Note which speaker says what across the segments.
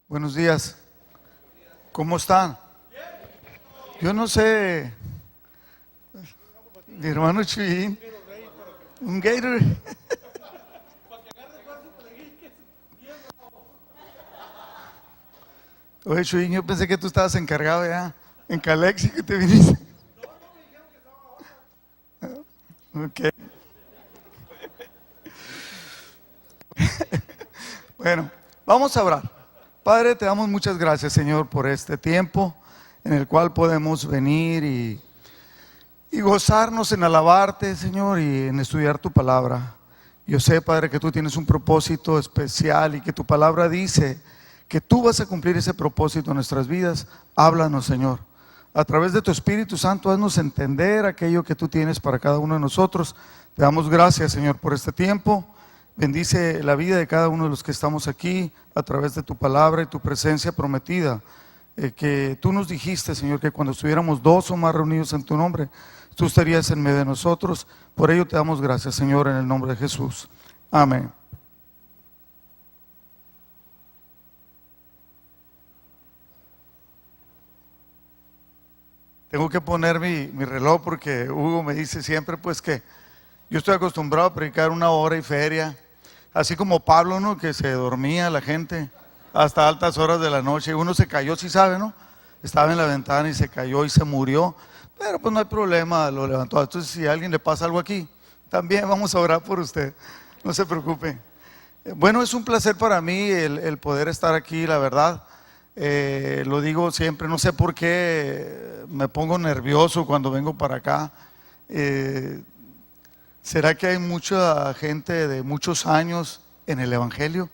Speaker 1: Buenos días. ¿Cómo están? Yo no sé, mi hermano Chuyin, un Gatorade. Oye, Chuyin, yo pensé que tú estabas encargado ya en Calex y que te viniste. Ok. Bueno, vamos a orar. Padre, te damos muchas gracias, Señor, por este tiempo en el cual podemos venir y gozarnos en alabarte, Señor, y en estudiar tu palabra. Yo sé, Padre, que tú tienes un propósito especial y que tu palabra dice que tú vas a cumplir ese propósito en nuestras vidas. Háblanos, Señor. A través de tu Espíritu Santo, haznos entender aquello que tú tienes para cada uno de nosotros. Te damos gracias, Señor, por este tiempo. Bendice la vida de cada uno de los que estamos aquí a través de tu palabra y tu presencia prometida. Que tú nos dijiste, Señor, que cuando estuviéramos dos o más reunidos en tu nombre, tú estarías en medio de nosotros. Por ello te damos gracias, Señor, en el nombre de Jesús. Amén. Tengo que poner mi reloj porque Hugo me dice siempre pues que yo estoy acostumbrado a predicar 1 hora y feria, así como Pablo, ¿no? Que se dormía la gente hasta altas horas de la noche. Uno se cayó, sí sabe, ¿no? Estaba en la ventana y se cayó y se murió, pero pues no hay problema, lo levantó. Entonces si a alguien le pasa algo aquí, también vamos a orar por usted, no se preocupe. Bueno, es un placer para mí el poder estar aquí, la verdad. Lo digo siempre, no sé por qué me pongo nervioso cuando vengo para acá. ¿Será que hay mucha gente de muchos años en el Evangelio?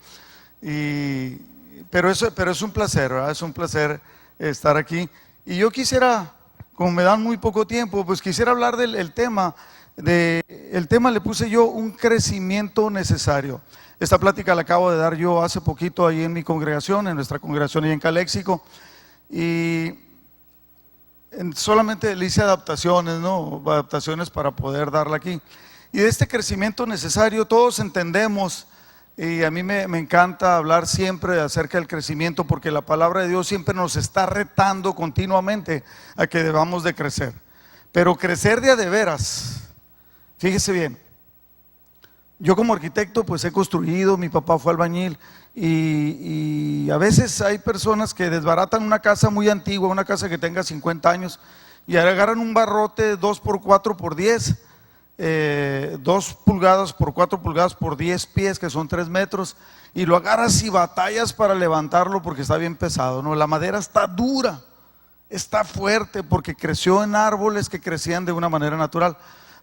Speaker 1: Pero es un placer, ¿verdad? Es un placer estar aquí. Y yo quisiera, como me dan muy poco tiempo, pues quisiera hablar del tema. El tema le puse yo un crecimiento necesario. Esta plática la acabo de dar yo hace poquito ahí en mi congregación, en nuestra congregación ahí en Caléxico, y solamente le hice adaptaciones, ¿no? Adaptaciones para poder darla aquí. Y de este crecimiento necesario todos entendemos, y a mí me encanta hablar siempre acerca del crecimiento, porque la palabra de Dios siempre nos está retando continuamente a que debamos de crecer, pero crecer de a de veras. Fíjese bien, yo como arquitecto pues he construido, mi papá fue albañil y a veces hay personas que desbaratan una casa muy antigua, una casa que tenga 50 años y agarran un barrote 2x4x10, 2 pulgadas por 4 pulgadas por 10 pies, que son 3 metros, y lo agarras y batallas para levantarlo porque está bien pesado, ¿no? La madera está dura, está fuerte porque creció en árboles que crecían de una manera natural.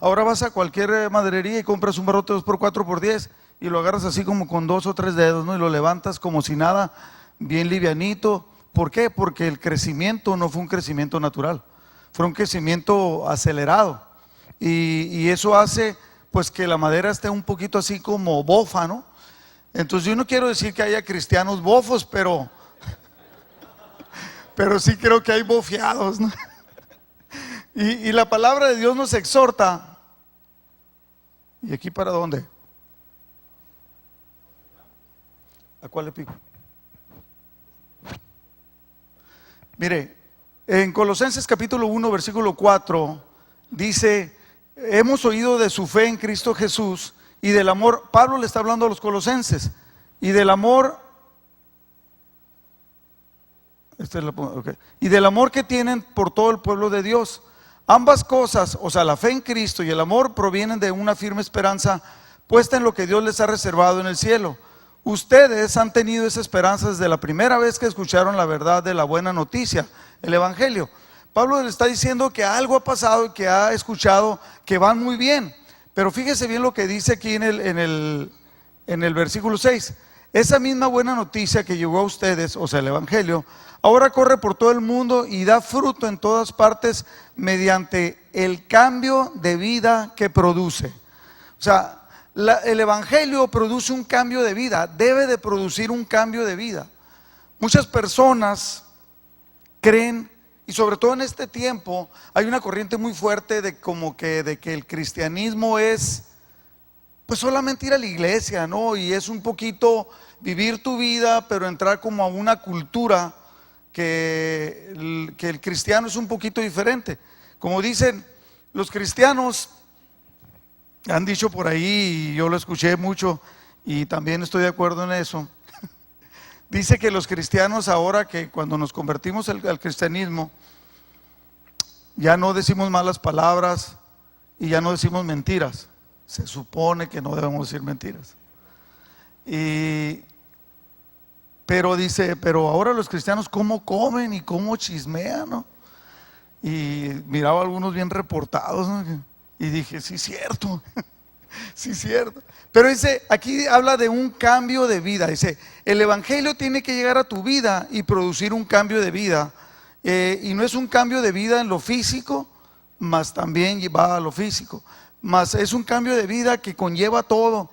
Speaker 1: Ahora vas a cualquier maderería y compras un barrote 2x4x10 y lo agarras así como con 2 o 3 dedos, ¿no? Y lo levantas como si nada, bien livianito. ¿Por qué? Porque el crecimiento no fue un crecimiento natural, fue un crecimiento acelerado. Y eso hace pues que la madera esté un poquito así como bofa, ¿no? Entonces yo no quiero decir que haya cristianos bofos, pero sí creo que hay bofeados, ¿no? Y la palabra de Dios nos exhorta. ¿Y aquí para dónde? ¿A cuál le pico? Mire, en Colosenses capítulo 1 versículo 4 dice: hemos oído de su fe en Cristo Jesús y del amor. Pablo le está hablando a los colosenses y del amor. Y del amor que tienen por todo el pueblo de Dios. Ambas cosas, o sea, la fe en Cristo y el amor, provienen de una firme esperanza puesta en lo que Dios les ha reservado en el cielo. Ustedes han tenido esa esperanza desde la primera vez que escucharon la verdad de la buena noticia, el Evangelio. Pablo le está diciendo que algo ha pasado y que ha escuchado que van muy bien. Pero fíjese bien lo que dice aquí en el versículo 6. Esa misma buena noticia que llegó a ustedes, o sea, el Evangelio, ahora corre por todo el mundo y da fruto en todas partes mediante el cambio de vida que produce. O sea, el Evangelio produce un cambio de vida, debe de producir un cambio de vida. Muchas personas creen, y sobre todo en este tiempo, hay una corriente muy fuerte de que el cristianismo es pues solamente ir a la iglesia, ¿no? Y es un poquito vivir tu vida, pero entrar como a una cultura que el cristiano es un poquito diferente. Como dicen los cristianos, han dicho por ahí, y yo lo escuché mucho, y también estoy de acuerdo en eso. Dice que los cristianos ahora, que cuando nos convertimos al cristianismo, ya no decimos malas palabras y ya no decimos mentiras. Se supone que no debemos decir mentiras. Pero dice, pero ahora los cristianos cómo comen y cómo chismean, ¿no? Y miraba a algunos bien reportados, ¿no? Y dije, sí, cierto, sí, cierto. Pero dice, aquí habla de un cambio de vida. Dice, el evangelio tiene que llegar a tu vida y producir un cambio de vida. Y no es un cambio de vida en lo físico, mas también va a lo físico. Mas es un cambio de vida que conlleva todo.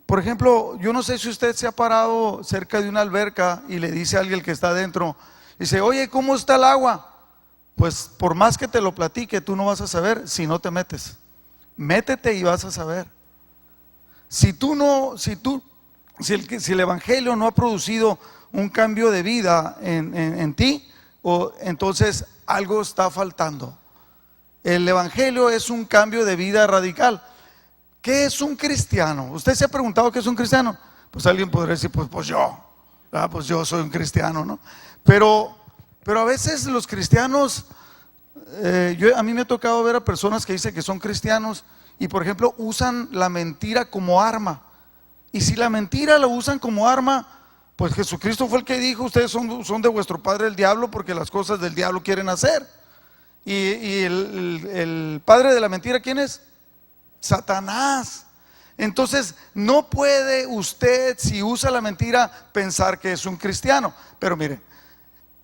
Speaker 1: Por ejemplo, yo no sé si usted se ha parado cerca de una alberca y le dice a alguien que está adentro, dice, oye, ¿cómo está el agua? Pues por más que te lo platique, tú no vas a saber si no te metes. Métete y vas a saber. Si el evangelio no ha producido un cambio de vida en ti, entonces algo está faltando. El evangelio es un cambio de vida radical. ¿Qué es un cristiano? ¿Usted se ha preguntado qué es un cristiano? Pues alguien podría decir, pues yo soy un cristiano, ¿no? Pero a veces los cristianos, a mí me ha tocado ver a personas que dicen que son cristianos y por ejemplo usan la mentira como arma. Y si la mentira la usan como arma, pues Jesucristo fue el que dijo, ustedes son de vuestro padre el diablo porque las cosas del diablo quieren hacer. Y el padre de la mentira, ¿quién es? Satanás. Entonces no puede usted, si usa la mentira, pensar que es un cristiano. Pero mire,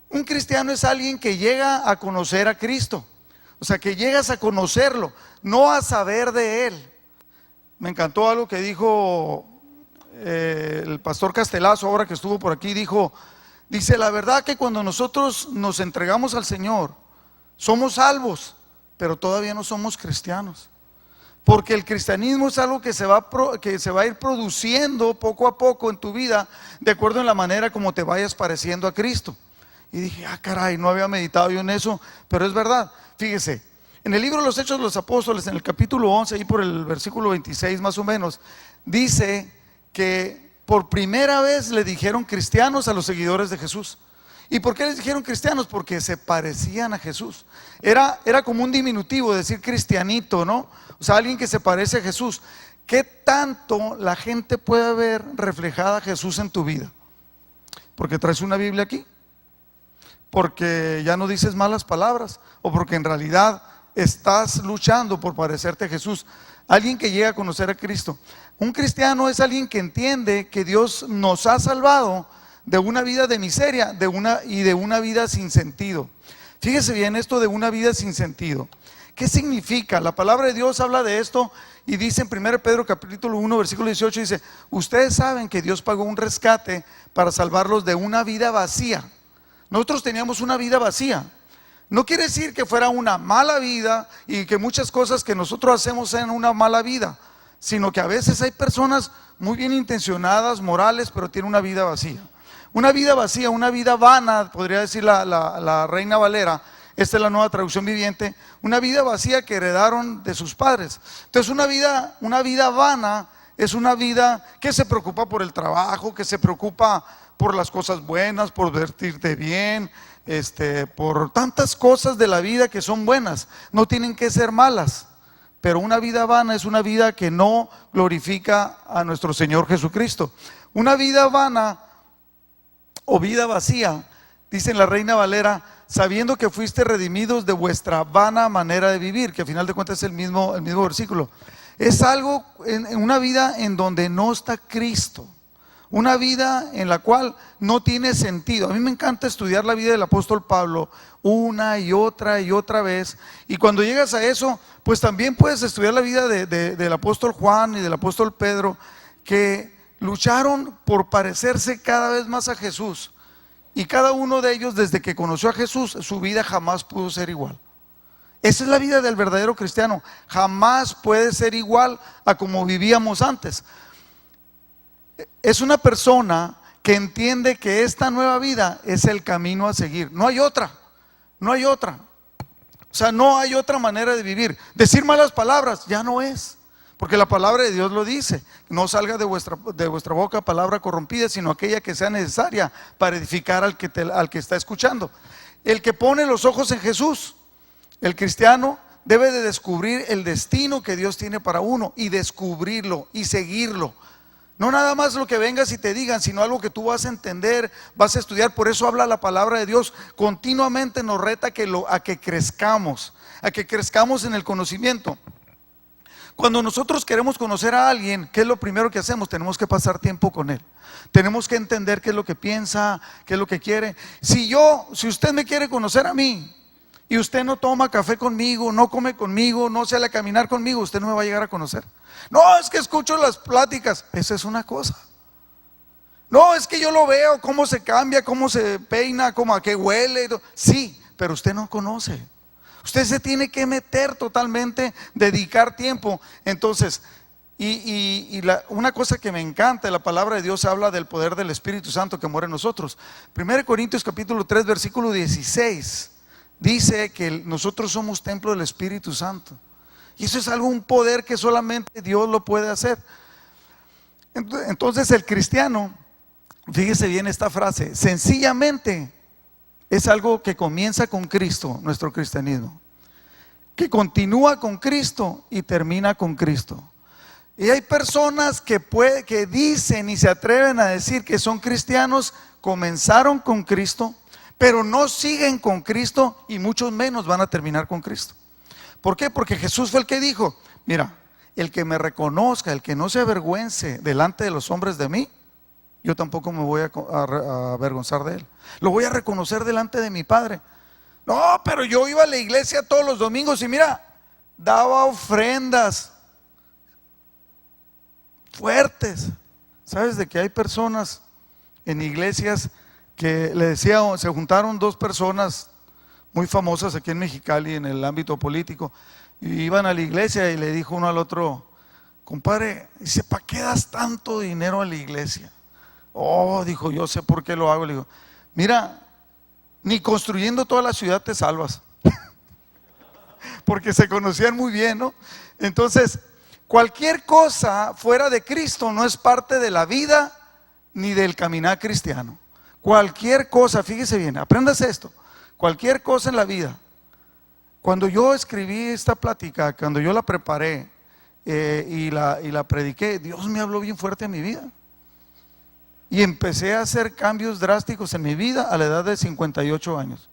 Speaker 1: un cristiano es alguien que llega a conocer a Cristo. O sea, que llegas a conocerlo, no a saber de Él. Me encantó algo que dijo el pastor Castelazo, ahora que estuvo por aquí, dice, la verdad que cuando nosotros nos entregamos al Señor, somos salvos, pero todavía no somos cristianos. Porque el cristianismo es algo que se va a ir produciendo poco a poco en tu vida, de acuerdo en la manera como te vayas pareciendo a Cristo. Y dije, caray, no había meditado yo en eso, pero es verdad. Fíjese, en el libro de los Hechos de los Apóstoles, en el capítulo 11, ahí por el versículo 26 más o menos, dice que por primera vez le dijeron cristianos a los seguidores de Jesús. ¿Y por qué les dijeron cristianos? Porque se parecían a Jesús. Era como un diminutivo decir cristianito, ¿no? O sea, alguien que se parece a Jesús. ¿Qué tanto la gente puede ver reflejada a Jesús en tu vida? Porque traes una Biblia aquí, porque ya no dices malas palabras, o porque en realidad estás luchando por parecerte a Jesús. Alguien que llega a conocer a Cristo. Un cristiano es alguien que entiende que Dios nos ha salvado de una vida de miseria, de una vida sin sentido. Fíjese bien esto de una vida sin sentido. ¿Qué significa? La palabra de Dios habla de esto y dice en 1 Pedro capítulo 1 versículo 18, dice, ustedes saben que Dios pagó un rescate para salvarlos de una vida vacía. Nosotros teníamos una vida vacía. No quiere decir que fuera una mala vida y que muchas cosas que nosotros hacemos sean una mala vida, sino que a veces hay personas muy bien intencionadas, morales, pero tienen una vida vacía. Una vida vacía, una vida vana, podría decir la Reina Valera. Esta es la Nueva Traducción Viviente. Una vida vacía que heredaron de sus padres. Entonces una vida vana es una vida que se preocupa por el trabajo, que se preocupa por las cosas buenas, por vestirte bien, por tantas cosas de la vida que son buenas. No tienen que ser malas. Pero una vida vana es una vida que no glorifica a nuestro Señor Jesucristo. Una vida vana o vida vacía, dice en la Reina Valera, sabiendo que fuiste redimidos de vuestra vana manera de vivir, que al final de cuentas es el mismo versículo. Es algo en una vida en donde no está Cristo, una vida en la cual no tiene sentido. A mí me encanta estudiar la vida del apóstol Pablo una y otra vez, y cuando llegas a eso, pues también puedes estudiar la vida del apóstol Juan y del apóstol Pedro, que lucharon por parecerse cada vez más a Jesús. Y cada uno de ellos, desde que conoció a Jesús, su vida jamás pudo ser igual. Esa es la vida del verdadero cristiano. Jamás puede ser igual a como vivíamos antes. Es una persona que entiende que esta nueva vida es el camino a seguir. No hay otra, no hay otra. O sea, no hay otra manera de vivir. Decir malas palabras ya no es, porque la palabra de Dios lo dice. No salga de vuestra boca palabra corrompida, sino aquella que sea necesaria para edificar al que está escuchando. El que pone los ojos en Jesús, el cristiano, debe de descubrir el destino que Dios tiene para uno y descubrirlo y seguirlo. No nada más lo que vengas y te digan, sino algo que tú vas a entender, vas a estudiar. Por eso habla la palabra de Dios. Continuamente nos reta a que crezcamos en el conocimiento. Cuando nosotros queremos conocer a alguien, ¿qué es lo primero que hacemos? Tenemos que pasar tiempo con él. Tenemos que entender qué es lo que piensa, qué es lo que quiere. Si usted me quiere conocer a mí y usted no toma café conmigo, no come conmigo, no sale a caminar conmigo, usted no me va a llegar a conocer. No, es que escucho las pláticas. Esa es una cosa. No, es que yo lo veo, cómo se cambia, cómo se peina, cómo a qué huele. Sí, pero usted no conoce. Usted se tiene que meter totalmente, dedicar tiempo. Entonces, una cosa que me encanta, la palabra de Dios habla del poder del Espíritu Santo que mora en nosotros. 1 Corintios capítulo 3 versículo 16 dice que nosotros somos templo del Espíritu Santo. Y eso es un poder que solamente Dios lo puede hacer. Entonces el cristiano, fíjese bien esta frase, sencillamente es algo que comienza con Cristo, nuestro cristianismo, que continúa con Cristo y termina con Cristo. Y hay personas que dicen y se atreven a decir que son cristianos, comenzaron con Cristo, pero no siguen con Cristo y muchos menos van a terminar con Cristo. ¿Por qué? Porque Jesús fue el que dijo, mira, el que me reconozca, el que no se avergüence delante de los hombres de mí, yo tampoco me voy a avergonzar de él. Lo voy a reconocer delante de mi Padre. No, pero yo iba a la iglesia todos los domingos y mira, daba ofrendas fuertes. ¿Sabes de que hay personas en iglesias que le decía, se juntaron dos personas muy famosas aquí en Mexicali en el ámbito político, y iban a la iglesia y le dijo uno al otro, compadre, dice, ¿para qué das tanto dinero a la iglesia? Oh, dijo, yo sé por qué lo hago. Le digo, mira, ni construyendo toda la ciudad te salvas. Porque se conocían muy bien, ¿no? Entonces, cualquier cosa fuera de Cristo no es parte de la vida ni del caminar cristiano. Cualquier cosa, fíjese bien, apréndase esto. Cualquier cosa en la vida. Cuando yo escribí esta plática, cuando yo la preparé y la prediqué, Dios me habló bien fuerte en mi vida. Y empecé a hacer cambios drásticos en mi vida a la edad de 58 años.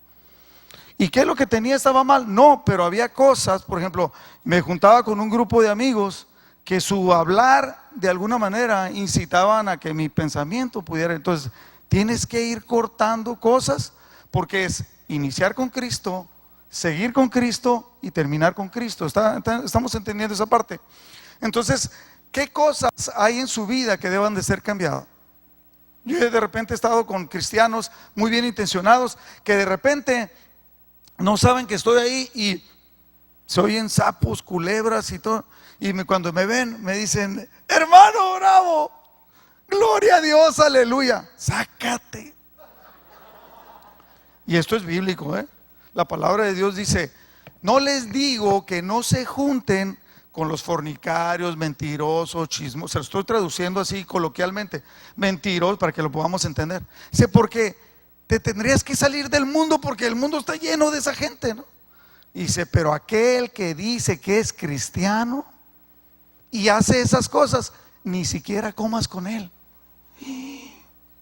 Speaker 1: ¿Y qué es lo que tenía? ¿Estaba mal? No, pero había cosas, por ejemplo, me juntaba con un grupo de amigos que su hablar de alguna manera incitaban a que mi pensamiento pudiera. Entonces, tienes que ir cortando cosas porque es iniciar con Cristo, seguir con Cristo y terminar con Cristo. ¿Estamos entendiendo esa parte? Entonces, ¿qué cosas hay en su vida que deban de ser cambiadas? Yo de repente he estado con cristianos muy bien intencionados que de repente no saben que estoy ahí y se oyen sapos, culebras y todo. Y cuando me ven me dicen, hermano bravo, gloria a Dios, aleluya, sácate. Y esto es bíblico, ¿eh? La palabra de Dios dice, no les digo que no se junten con los fornicarios, mentirosos, chismosos. Se lo estoy traduciendo así coloquialmente, mentirosos, para que lo podamos entender. Dice, porque te tendrías que salir del mundo, porque el mundo está lleno de esa gente, ¿no? Dice, pero aquel que dice que es cristiano y hace esas cosas, ni siquiera comas con él.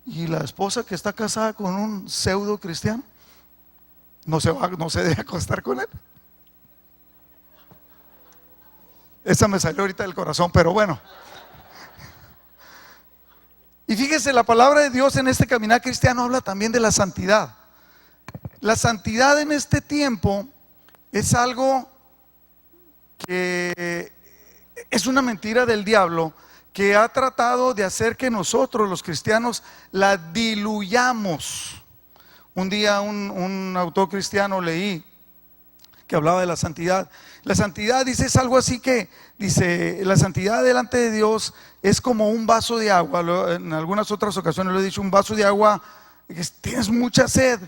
Speaker 1: Y la esposa que está casada con un pseudo cristiano no se debe acostar con él. Esa me salió ahorita del corazón, pero bueno. Y fíjese, la palabra de Dios en este caminar cristiano habla también de la santidad. La santidad en este tiempo es algo que es una mentira del diablo, que ha tratado de hacer que nosotros los cristianos la diluyamos. Un día un autor cristiano leí que hablaba de la santidad. La santidad, dice, es algo así que, dice, la santidad delante de Dios es como un vaso de agua. En algunas otras ocasiones lo he dicho, un vaso de agua, tienes mucha sed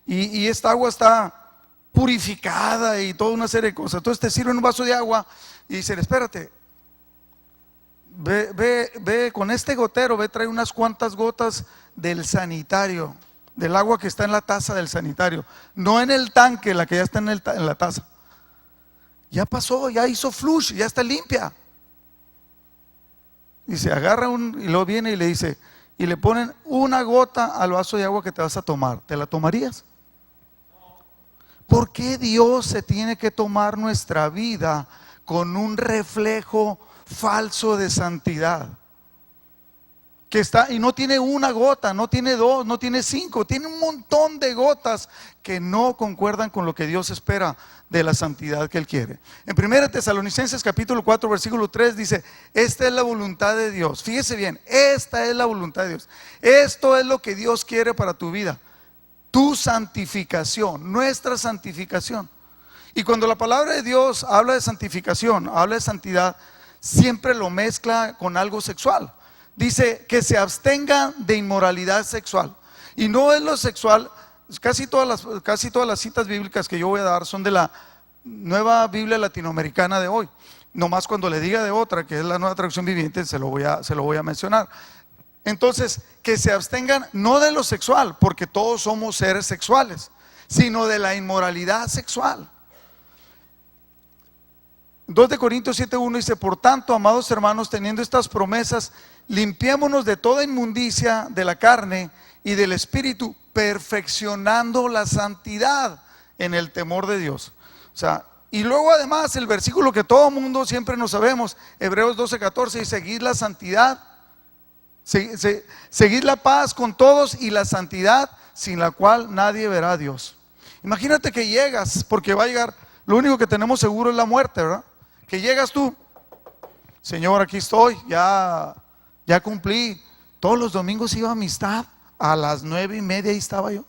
Speaker 1: y esta agua está purificada y toda una serie de cosas. Entonces te sirven un vaso de agua y dicen, espérate, ve con este gotero, trae unas cuantas gotas del sanitario, del agua que está en la taza del sanitario, no en el tanque, la que ya está en la taza. Ya pasó, ya hizo flush, ya está limpia. Y se agarra y luego viene y le dice, y le ponen una gota al vaso de agua que te vas a tomar. ¿Te la tomarías? ¿Por qué Dios se tiene que tomar nuestra vida con un reflejo falso de santidad? Que está, y no tiene una gota, no tiene dos, no tiene cinco, tiene un montón de gotas que no concuerdan con lo que Dios espera de la santidad que Él quiere. En 1 Tesalonicenses capítulo 4 versículo 3 dice, esta es la voluntad de Dios. Fíjese bien, esta es la voluntad de Dios. Esto es lo que Dios quiere para tu vida. Tu santificación, nuestra santificación. Y cuando la palabra de Dios habla de santificación, habla de santidad, siempre lo mezcla con algo sexual. Dice que se abstenga de inmoralidad sexual. Y no es lo sexual, casi todas las citas bíblicas que yo voy a dar son de la Nueva Biblia Latinoamericana de hoy. Nomás cuando le diga de otra, que es la Nueva Traducción Viviente, se lo voy a mencionar. Entonces, que se abstengan no de lo sexual, porque todos somos seres sexuales, sino de la inmoralidad sexual. 2 de Corintios 7:1 dice, por tanto, amados hermanos, teniendo estas promesas, limpiémonos de toda inmundicia de la carne y del espíritu, perfeccionando la santidad en el temor de Dios. O sea, y luego además el versículo que todo mundo siempre nos sabemos, Hebreos 12:14, dice, seguid la santidad, seguid la paz con todos y la santidad, sin la cual nadie verá a Dios. Imagínate que llegas, porque va a llegar, lo único que tenemos seguro es la muerte, ¿verdad? Que llegas tú, Señor, aquí estoy, ya cumplí. Todos los domingos iba a Amistad, a las 9:30 ahí estaba yo,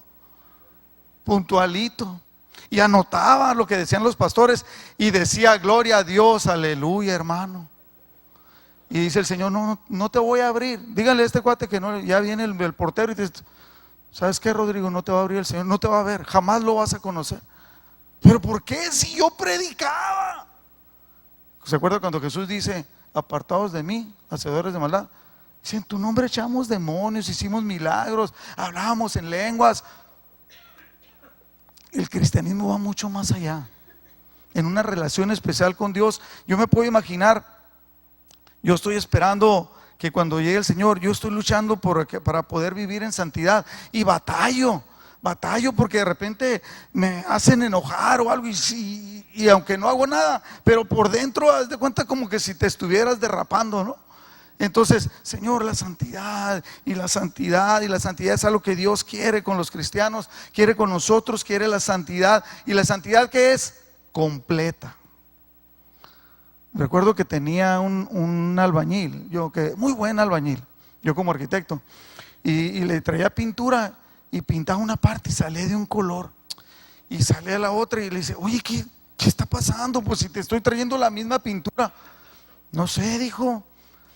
Speaker 1: puntualito, y anotaba lo que decían los pastores y decía, gloria a Dios, aleluya, hermano. Y dice el Señor, no te voy a abrir. Díganle a este cuate que no, ya viene el portero y te dice, ¿sabes qué, Rodrigo? No te va a abrir el Señor, no te va a ver, jamás lo vas a conocer. ¿Pero por qué? Si yo predicaba. ¿Se acuerda cuando Jesús dice, apartados de mí, hacedores de maldad? Dice, en tu nombre echamos demonios, hicimos milagros, hablábamos en lenguas. El cristianismo va mucho más allá. En una relación especial con Dios, yo me puedo imaginar, yo estoy esperando que cuando llegue el Señor, yo estoy luchando para poder vivir en santidad y batallo porque de repente me hacen enojar o algo y aunque no hago nada, pero por dentro haz de cuenta como que si te estuvieras derrapando, ¿no? Entonces, Señor, la santidad es algo que Dios quiere con los cristianos, quiere con nosotros, quiere la santidad. Y la santidad, ¿qué es? Completa. Recuerdo que tenía un albañil, muy buen albañil, yo como arquitecto, y le traía pintura y pintaba una parte y salía de un color y salía la otra y le dice, oye, ¿qué está pasando? Pues si te estoy trayendo la misma pintura. No sé, dijo,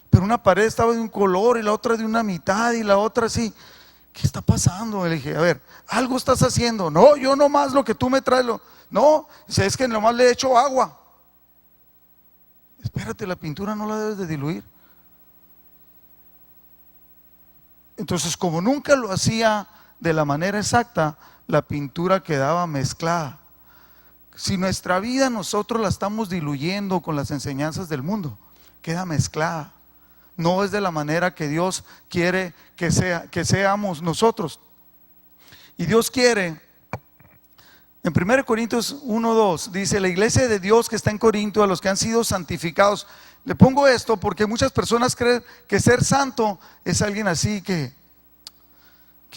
Speaker 1: pero una pared estaba de un color y la otra de una mitad y la otra así. ¿Qué está pasando? Le dije, a ver, algo estás haciendo. No, yo nomás lo que tú me traes. No, dice, es que nomás le he hecho agua. Espérate, la pintura no la debes de diluir. Entonces, como nunca lo hacía de la manera exacta, la pintura quedaba mezclada. Si nuestra vida nosotros la estamos diluyendo con las enseñanzas del mundo, queda mezclada. No es de la manera que Dios quiere que seamos nosotros. Y Dios quiere, en 1 Corintios 1:2 dice, la iglesia de Dios que está en Corinto, a los que han sido santificados. Le pongo esto porque muchas personas creen que ser santo es alguien así que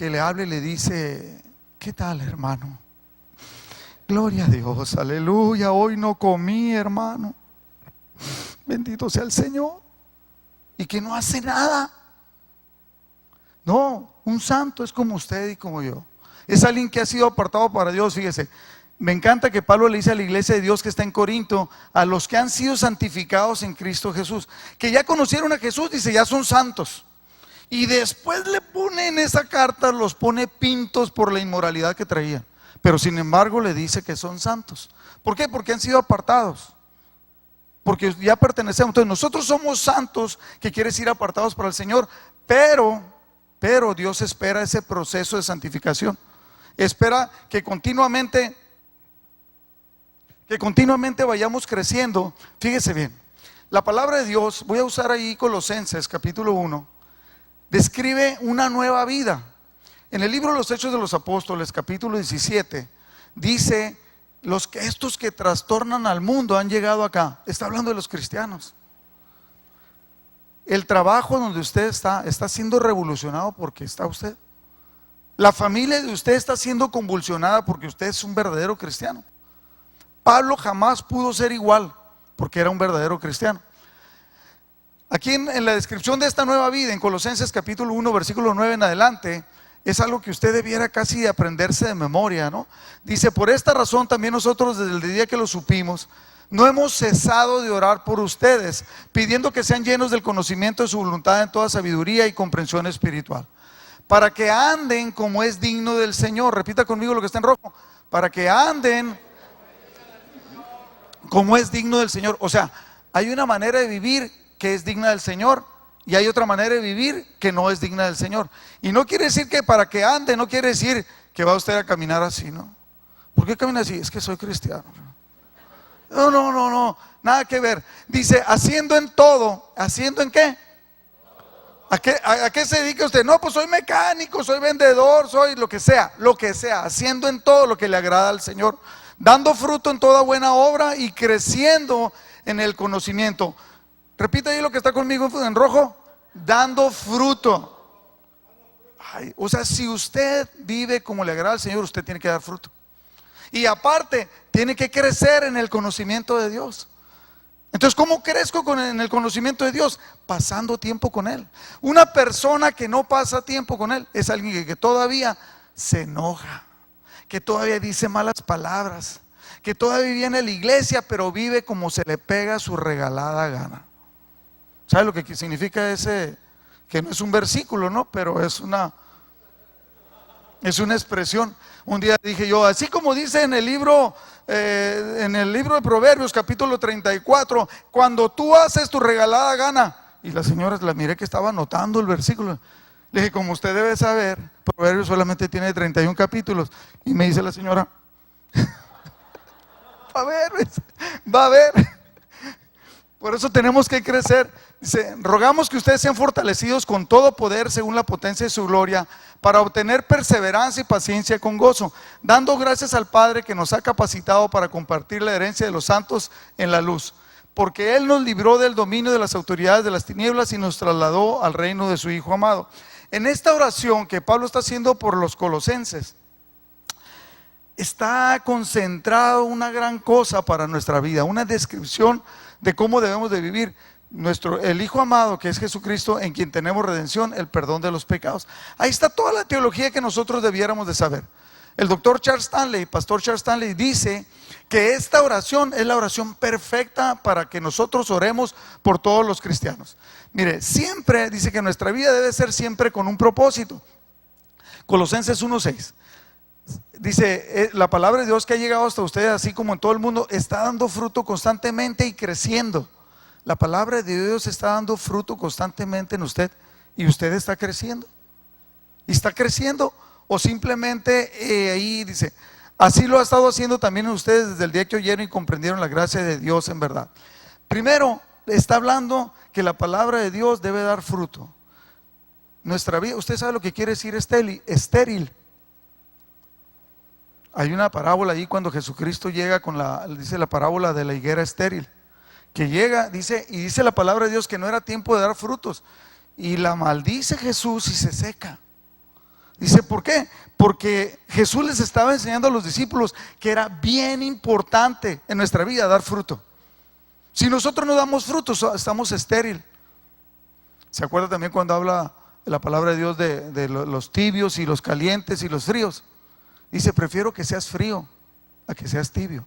Speaker 1: le hable y le dice, ¿qué tal, hermano? Gloria a Dios, aleluya, hoy no comí, hermano, bendito sea el Señor. Y que no hace nada. No, un santo es como usted y como yo. Es alguien que ha sido apartado para Dios, fíjese, Me encanta que Pablo le dice a la iglesia de Dios que está en Corinto, a los que han sido santificados en Cristo Jesús, que ya conocieron a Jesús, dice, ya son santos. Y después le pone en esa carta, los pone pintos por la inmoralidad que traían. Pero sin embargo le dice que son santos. ¿Por qué? Porque han sido apartados. Porque ya pertenecemos. Entonces nosotros somos santos, que quiere decir apartados para el Señor. Pero Dios espera ese proceso de santificación. Espera que continuamente vayamos creciendo. Fíjese bien, la palabra de Dios, voy a usar ahí Colosenses capítulo 1, describe una nueva vida. En el libro de los Hechos de los Apóstoles capítulo 17 dice, estos que trastornan al mundo han llegado acá. Está hablando de los cristianos. El trabajo donde usted está siendo revolucionado porque está usted. La familia de usted está siendo convulsionada porque usted es un verdadero cristiano. Pablo jamás pudo ser igual porque era un verdadero cristiano. Aquí en la descripción de esta nueva vida, en Colosenses capítulo 1, versículo 9 en adelante, es algo que usted debiera casi aprenderse de memoria, ¿no? Dice, por esta razón también nosotros desde el día que lo supimos, no hemos cesado de orar por ustedes, pidiendo que sean llenos del conocimiento de su voluntad en toda sabiduría y comprensión espiritual, para que anden como es digno del Señor. Repita conmigo lo que está en rojo. Para que anden como es digno del Señor. O sea, hay una manera de vivir que es digna del Señor y hay otra manera de vivir que no es digna del Señor. Y no quiere decir que para que ande, no quiere decir que va usted a caminar así, ¿no? ¿Por qué camina así? Es que soy cristiano. No, nada que ver. Dice, haciendo en todo. ¿Haciendo en qué? ¿A qué se dedica usted? No, pues soy mecánico, soy vendedor, soy lo que sea, haciendo en todo lo que le agrada al Señor, dando fruto en toda buena obra y creciendo en el conocimiento. Repita ahí lo que está conmigo en rojo, dando fruto. Ay, o sea, si usted vive como le agrada al Señor, usted tiene que dar fruto. Y aparte, tiene que crecer en el conocimiento de Dios. Entonces, ¿cómo crezco en el conocimiento de Dios? Pasando tiempo con Él. Una persona que no pasa tiempo con Él es alguien que todavía se enoja, que todavía dice malas palabras, que todavía viene a la iglesia, pero vive como se le pega su regalada gana. ¿Sabe lo que significa ese? Que no es un versículo, ¿no? Pero es una expresión. Un día dije yo, así como dice en el libro de Proverbios capítulo 34, cuando tú haces tu regalada gana. Y la señora la miré que estaba anotando el versículo. Le dije, como usted debe saber, Proverbios solamente tiene 31 capítulos. Y me dice la señora, va a ver. Por eso tenemos que crecer. Dice, rogamos que ustedes sean fortalecidos con todo poder según la potencia de su gloria, para obtener perseverancia y paciencia con gozo, dando gracias al Padre que nos ha capacitado para compartir la herencia de los santos en la luz, porque Él nos libró del dominio de las autoridades de las tinieblas y nos trasladó al reino de su Hijo amado. En esta oración que Pablo está haciendo por los colosenses, está concentrado una gran cosa para nuestra vida, una descripción de cómo debemos de vivir. El Hijo amado, que es Jesucristo, en quien tenemos redención, el perdón de los pecados. Ahí está toda la teología que nosotros debiéramos de saber. El pastor Charles Stanley dice que esta oración es la oración perfecta para que nosotros oremos por todos los cristianos. Mire, siempre dice que nuestra vida debe ser siempre con un propósito. Colosenses 1:6 dice, la palabra de Dios que ha llegado hasta ustedes, así como en todo el mundo, está dando fruto constantemente y creciendo. La palabra de Dios está dando fruto constantemente en usted y usted está creciendo. ¿Y está creciendo? O simplemente ahí dice, así lo ha estado haciendo también en ustedes desde el día que oyeron y comprendieron la gracia de Dios en verdad. Primero, está hablando que la palabra de Dios debe dar fruto. Nuestra vida, usted sabe lo que quiere decir estéril. Hay una parábola ahí cuando Jesucristo llega dice la parábola de la higuera estéril. Que llega, dice la palabra de Dios que no era tiempo de dar frutos, y la maldice Jesús y se seca. Dice, ¿por qué? Porque Jesús les estaba enseñando a los discípulos que era bien importante en nuestra vida dar fruto. Si nosotros no damos frutos, estamos estéril. ¿Se acuerda también cuando habla la palabra de Dios de los tibios y los calientes y los fríos? Dice, prefiero que seas frío a que seas tibio.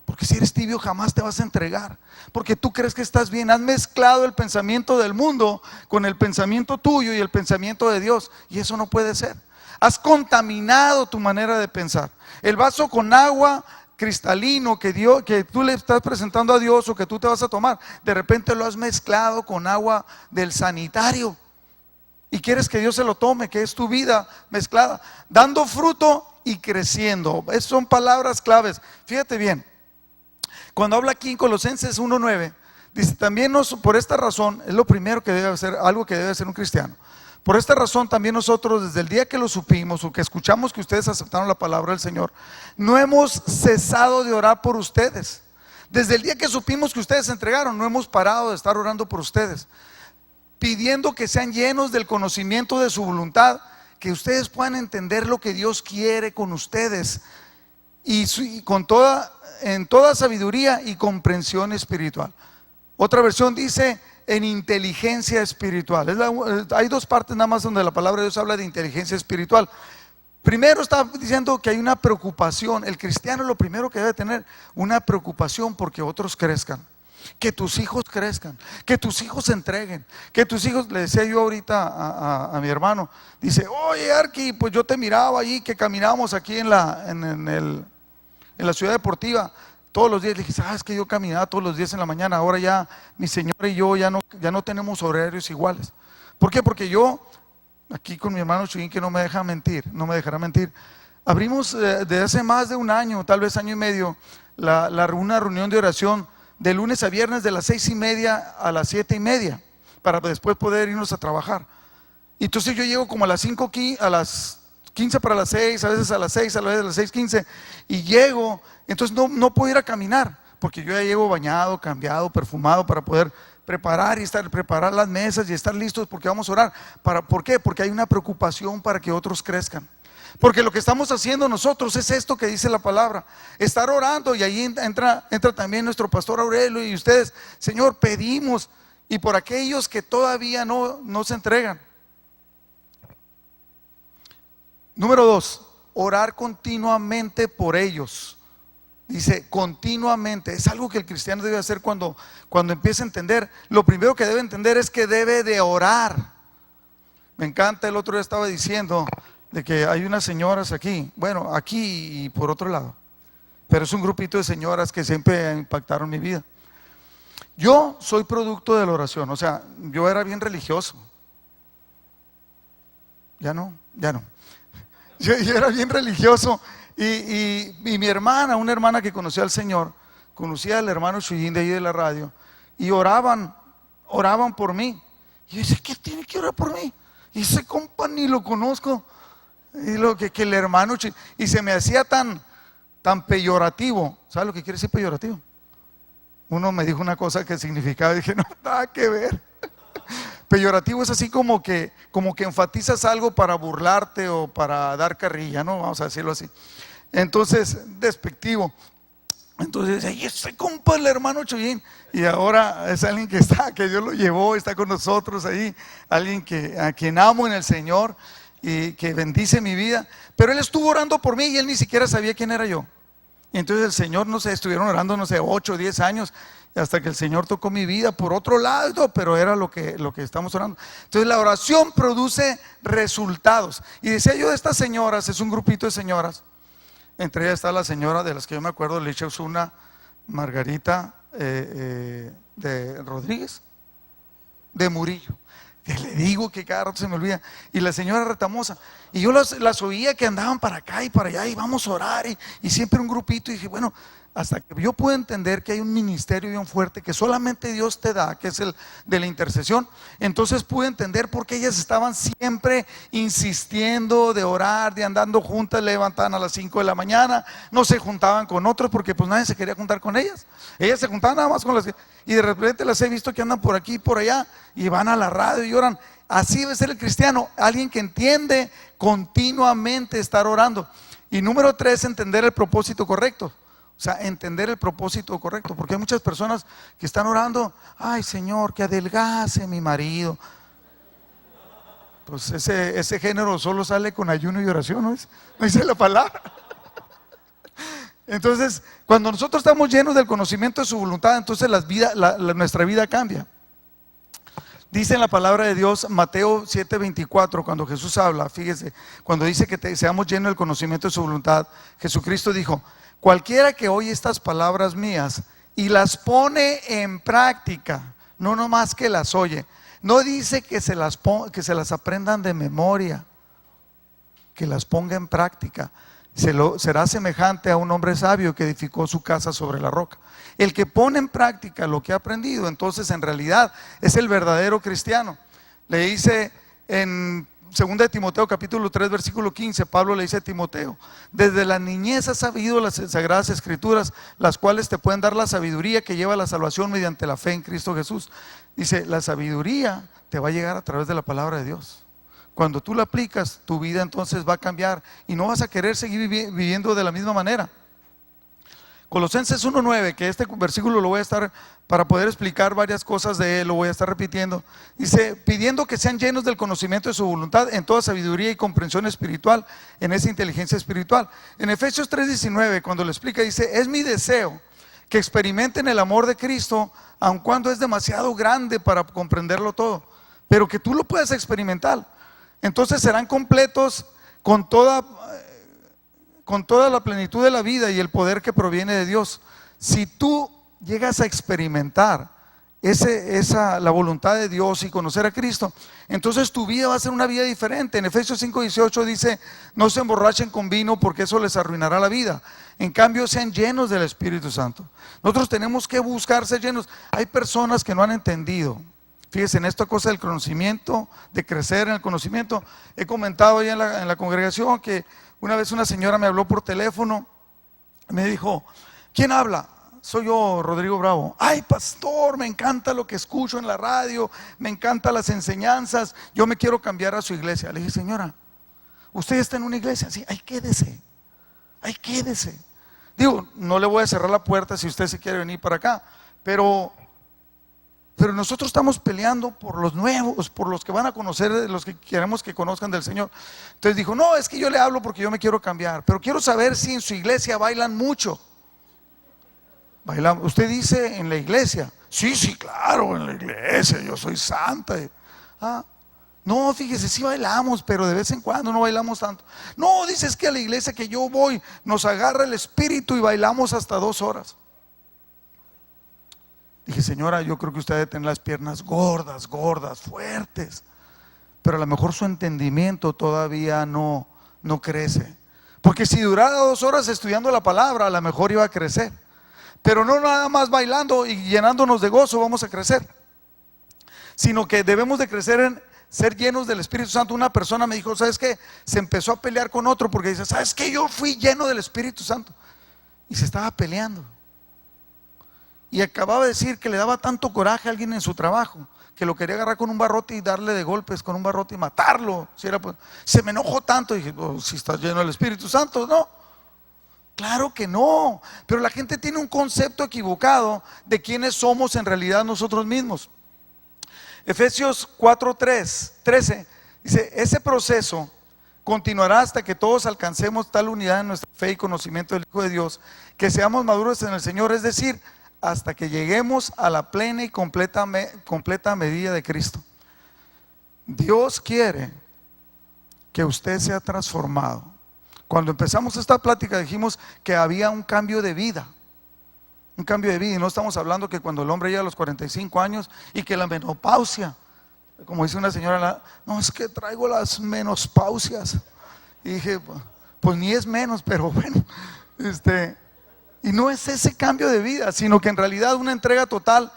Speaker 1: Porque si eres tibio jamás te vas a entregar, porque tú crees que estás bien. Has mezclado el pensamiento del mundo con el pensamiento tuyo y el pensamiento de Dios, y eso no puede ser. Has contaminado tu manera de pensar. El vaso con agua cristalino que tú le estás presentando a Dios o que tú te vas a tomar, de repente lo has mezclado con agua del sanitario y quieres que Dios se lo tome, que es tu vida mezclada, dando fruto y creciendo. Esas son palabras claves. Fíjate bien, cuando habla aquí en Colosenses 1:9, dice también por esta razón, es lo primero que debe hacer, algo que debe hacer un cristiano. Por esta razón también nosotros, desde el día que lo supimos o que escuchamos que ustedes aceptaron la palabra del Señor, no hemos cesado de orar por ustedes. Desde el día que supimos que ustedes se entregaron, no hemos parado de estar orando por ustedes, pidiendo que sean llenos del conocimiento de su voluntad, que ustedes puedan entender lo que Dios quiere con ustedes y en toda sabiduría y comprensión espiritual. Otra versión dice en inteligencia espiritual. Hay dos partes nada más donde la palabra de Dios habla de inteligencia espiritual. Primero está diciendo que hay una preocupación. El cristiano lo primero que debe tener, una preocupación porque otros crezcan, que tus hijos crezcan, que tus hijos se entreguen, que tus hijos, le decía yo ahorita a mi hermano, dice, oye Arqui, pues yo te miraba ahí que caminábamos aquí en la ciudad deportiva todos los días. Le dije, sabes que yo caminaba todos los días en la mañana, ahora ya mi señora y yo ya no tenemos horarios iguales. ¿Por qué? Porque yo, aquí con mi hermano Chuyín, que no me dejará mentir, abrimos desde hace más de un año, tal vez año y medio, una reunión de oración de lunes a viernes de las 6:30 a las 7:30, para después poder irnos a trabajar. Y entonces yo llego como a las 5:15 para las 6, a veces a las 6, a veces a las 6:15, y llego, entonces no puedo ir a caminar, porque yo ya llego bañado, cambiado, perfumado, para poder preparar las mesas y estar listos, porque vamos a orar. ¿Por qué? Porque hay una preocupación para que otros crezcan. Porque lo que estamos haciendo nosotros es esto que dice la palabra, estar orando, y ahí entra también nuestro pastor Aurelio y ustedes. Señor, pedimos, y por aquellos que todavía no se entregan. Número 2, orar continuamente por ellos. Dice continuamente, es algo que el cristiano debe hacer cuando empieza a entender. Lo primero que debe entender es que debe de orar. Me encanta, el otro día estaba diciendo de que hay unas señoras aquí, bueno, aquí y por otro lado, pero es un grupito de señoras que siempre impactaron mi vida. Yo soy producto de la oración, o sea, yo era bien religioso. Ya no. Yo era bien religioso y mi hermana, una hermana que conoció al Señor, conocía al hermano Chuyín de ahí de la radio, y oraban por mí. Y yo decía, ¿qué tiene que orar por mí? Y ese compa ni lo conozco. Y lo que el hermano Chuyín, y se me hacía tan peyorativo. ¿Sabes lo que quiere decir peyorativo? Uno me dijo una cosa que significaba, y dije, no, nada que ver. Peyorativo es así como que enfatizas algo para burlarte o para dar carrilla, ¿no? Vamos a decirlo así. Entonces, despectivo. Entonces, ahí ese compa, el hermano Chuyín, y ahora es alguien que Dios lo llevó, está con nosotros ahí, alguien a quien amo en el Señor y que bendice mi vida. Pero él estuvo orando por mí y él ni siquiera sabía quién era yo. Y entonces el Señor, no sé, estuvieron orando, 8 o 10 años, hasta que el Señor tocó mi vida por otro lado, pero era lo que estamos orando. Entonces la oración produce resultados. Y decía yo de estas señoras, es un grupito de señoras, entre ellas está la señora de las que yo me acuerdo, Licha Osuna, Margarita de Rodríguez, de Murillo. Que le digo que cada rato se me olvida. Y la señora Retamosa. Y yo las oía que andaban para acá y para allá, y vamos a orar, y siempre un grupito. Y dije, bueno, hasta que yo pude entender que hay un ministerio bien fuerte que solamente Dios te da, que es el de la intercesión. Entonces pude entender por qué ellas estaban siempre insistiendo de orar, de andando juntas. Levantaban a las 5 de la mañana, no se juntaban con otros porque pues nadie se quería juntar con ellas. Ellas se juntaban nada más con las que, y de repente las he visto que andan por aquí y por allá y van a la radio y oran. Así debe ser el cristiano, alguien que entiende continuamente estar orando. Y número 3, entender el propósito correcto. O sea, entender el propósito correcto, porque hay muchas personas que están orando, ay Señor, que adelgace mi marido. Pues ese género solo sale con ayuno y oración, ¿no dice la palabra? Entonces, cuando nosotros estamos llenos del conocimiento de su voluntad, entonces nuestra vida cambia. Dice en la palabra de Dios, Mateo 7:24, cuando Jesús habla, fíjese, cuando dice que seamos llenos del conocimiento de su voluntad, Jesucristo dijo: cualquiera que oye estas palabras mías y las pone en práctica, no nomás que las oye, no dice que se las aprendan de memoria, que las ponga en práctica. Será semejante a un hombre sabio que edificó su casa sobre la roca. El que pone en práctica lo que ha aprendido, entonces en realidad es el verdadero cristiano. Le dice en 2 de Timoteo capítulo 3 versículo 15, Pablo le dice a Timoteo: desde la niñez has sabido las sagradas escrituras, las cuales te pueden dar la sabiduría que lleva a la salvación mediante la fe en Cristo Jesús. Dice, la sabiduría te va a llegar a través de la palabra de Dios. Cuando tú la aplicas, tu vida entonces va a cambiar y no vas a querer seguir viviendo de la misma manera. Colosenses 1:9, que este versículo lo voy a estar, para poder explicar varias cosas de él, lo voy a estar repitiendo. Dice, pidiendo que sean llenos del conocimiento de su voluntad en toda sabiduría y comprensión espiritual, en esa inteligencia espiritual. En Efesios 3:19, cuando lo explica, dice, es mi deseo que experimenten el amor de Cristo, aun cuando es demasiado grande para comprenderlo todo, pero que tú lo puedas experimentar. Entonces serán completos con toda la plenitud de la vida y el poder que proviene de Dios. Si tú llegas a experimentar la voluntad de Dios y conocer a Cristo, entonces tu vida va a ser una vida diferente. En Efesios 5:18 dice, no se emborrachen con vino porque eso les arruinará la vida. En cambio, sean llenos del Espíritu Santo. Nosotros tenemos que buscar ser llenos. Hay personas que no han entendido. Fíjense, en esta cosa del conocimiento, de crecer en el conocimiento, he comentado ahí en la congregación que una vez una señora me habló por teléfono, me dijo, ¿quién habla? Soy yo, Rodrigo Bravo. Ay, pastor, me encanta lo que escucho en la radio, me encantan las enseñanzas, yo me quiero cambiar a su iglesia. Le dije, señora, ¿usted está en una iglesia? Sí, ahí quédese. Digo, no le voy a cerrar la puerta si usted se quiere venir para acá, pero nosotros estamos peleando por los nuevos, por los que van a conocer, los que queremos que conozcan del Señor. Entonces dijo, no, es que yo le hablo porque yo me quiero cambiar, pero quiero saber si en su iglesia bailan mucho. Usted dice en la iglesia, sí, claro, en la iglesia, yo soy santa. No, fíjese, sí bailamos, pero de vez en cuando no bailamos tanto. No, dice, es que a la iglesia que yo voy nos agarra el espíritu y bailamos hasta 2 horas. Dije, señora, yo creo que usted debe tener las piernas gordas, fuertes, pero a lo mejor su entendimiento todavía no crece. Porque si durara 2 horas estudiando la palabra, a lo mejor iba a crecer. Pero no nada más bailando y llenándonos de gozo vamos a crecer, sino que debemos de crecer en ser llenos del Espíritu Santo. Una persona me dijo, ¿sabes qué? Se empezó a pelear con otro porque dice, ¿sabes qué? Yo fui lleno del Espíritu Santo. Y se estaba peleando. Y acababa de decir que le daba tanto coraje a alguien en su trabajo que lo quería agarrar con un barrote y darle de golpes con un barrote y matarlo. Se me enojó tanto. Y dije, si estás lleno del Espíritu Santo, no. Claro que no. Pero la gente tiene un concepto equivocado de quiénes somos en realidad nosotros mismos. Efesios 4:13 dice, ese proceso continuará hasta que todos alcancemos tal unidad en nuestra fe y conocimiento del Hijo de Dios, que seamos maduros en el Señor, es decir, hasta que lleguemos a la plena y completa medida de Cristo. Dios quiere que usted sea transformado. Cuando empezamos esta plática dijimos que había un cambio de vida. Un cambio de vida, y no estamos hablando que cuando el hombre llega a los 45 años y que la menopausia, como dice una señora, no, es que traigo las menopausias. Y dije, pues ni es menos, pero bueno, y no es ese cambio de vida, sino que en realidad una entrega total.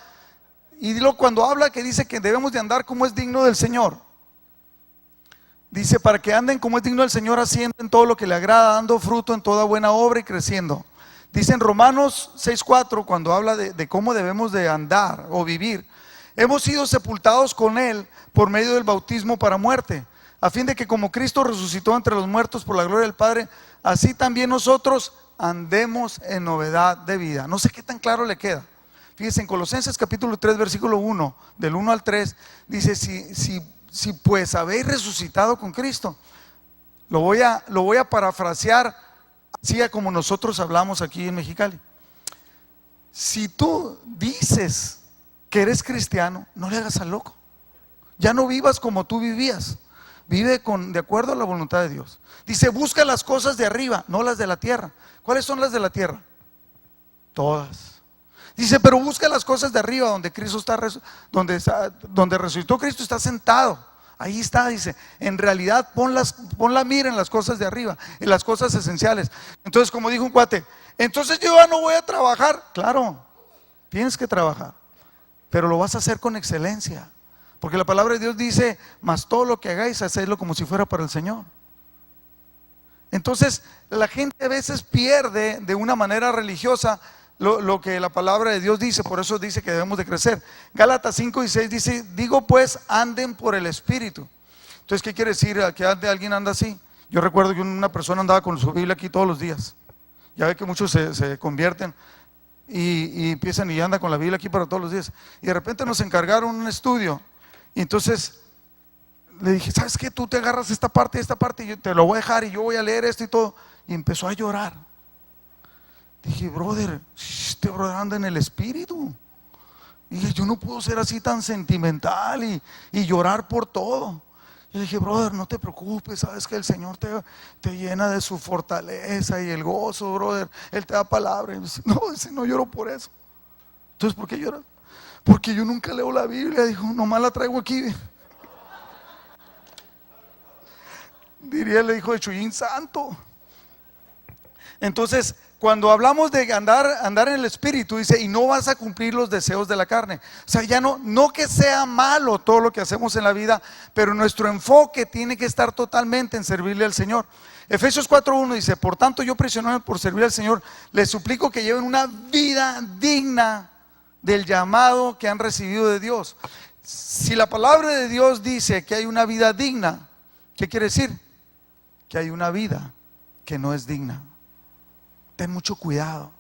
Speaker 1: Y cuando habla que dice que debemos de andar como es digno del Señor, dice, para que anden como es digno del Señor, haciendo en todo lo que le agrada, dando fruto en toda buena obra y creciendo. Dice en Romanos 6:4, cuando habla de cómo debemos de andar o vivir, hemos sido sepultados con Él por medio del bautismo para muerte, a fin de que como Cristo resucitó entre los muertos por la gloria del Padre, así también nosotros andemos en novedad de vida. No sé qué tan claro le queda. Fíjense, en Colosenses capítulo 3 versículo 1, del 1 al 3, dice, si pues habéis resucitado con Cristo, lo voy a parafrasear siga como nosotros hablamos aquí en Mexicali. Si tú dices que eres cristiano, no le hagas al loco. Ya no vivas como tú vivías. Vive de acuerdo a la voluntad de Dios. Dice, busca las cosas de arriba, no las de la tierra. ¿Cuáles son las de la tierra? Todas. Dice, pero busca las cosas de arriba, donde Cristo está, donde resucitó Cristo, está sentado. Ahí está, dice, en realidad pon la mira en las cosas de arriba, en las cosas esenciales. Entonces, como dijo un cuate, entonces yo ya no voy a trabajar. Claro, tienes que trabajar, pero lo vas a hacer con excelencia. Porque la palabra de Dios dice, mas todo lo que hagáis, hacedlo como si fuera para el Señor. Entonces, la gente a veces pierde de una manera religiosa lo que la palabra de Dios dice. Por eso dice que debemos de crecer. Gálatas 5:6 dice, digo pues, anden por el Espíritu. Entonces, ¿qué quiere decir? ¿Que alguien anda así? Yo recuerdo que una persona andaba con su Biblia aquí todos los días. Ya ve que muchos se convierten y empiezan y andan con la Biblia aquí para todos los días. Y de repente nos encargaron un estudio. Y entonces le dije, ¿sabes qué? Tú te agarras esta parte y esta parte, y yo te lo voy a dejar y yo voy a leer esto y todo. Y empezó a llorar. Dije, brother, este brother anda en el Espíritu. Y dije, yo no puedo ser así tan sentimental y llorar por todo. Y le dije, brother, no te preocupes, sabes que el Señor te llena de su fortaleza y el gozo, brother. Él te da palabra. Y dice, no lloro por eso. Entonces, ¿por qué lloras? Porque yo nunca leo la Biblia. Dijo, nomás la traigo aquí. Diría el hijo de Chuyín, santo. Entonces, cuando hablamos de andar en el Espíritu, dice, y no vas a cumplir los deseos de la carne. O sea, ya no que sea malo todo lo que hacemos en la vida, pero nuestro enfoque tiene que estar totalmente en servirle al Señor. Efesios 4:1 dice, por tanto yo prisionero por servir al Señor, les suplico que lleven una vida digna del llamado que han recibido de Dios. Si la palabra de Dios dice que hay una vida digna, ¿qué quiere decir? Que hay una vida que no es digna. Ten mucho cuidado,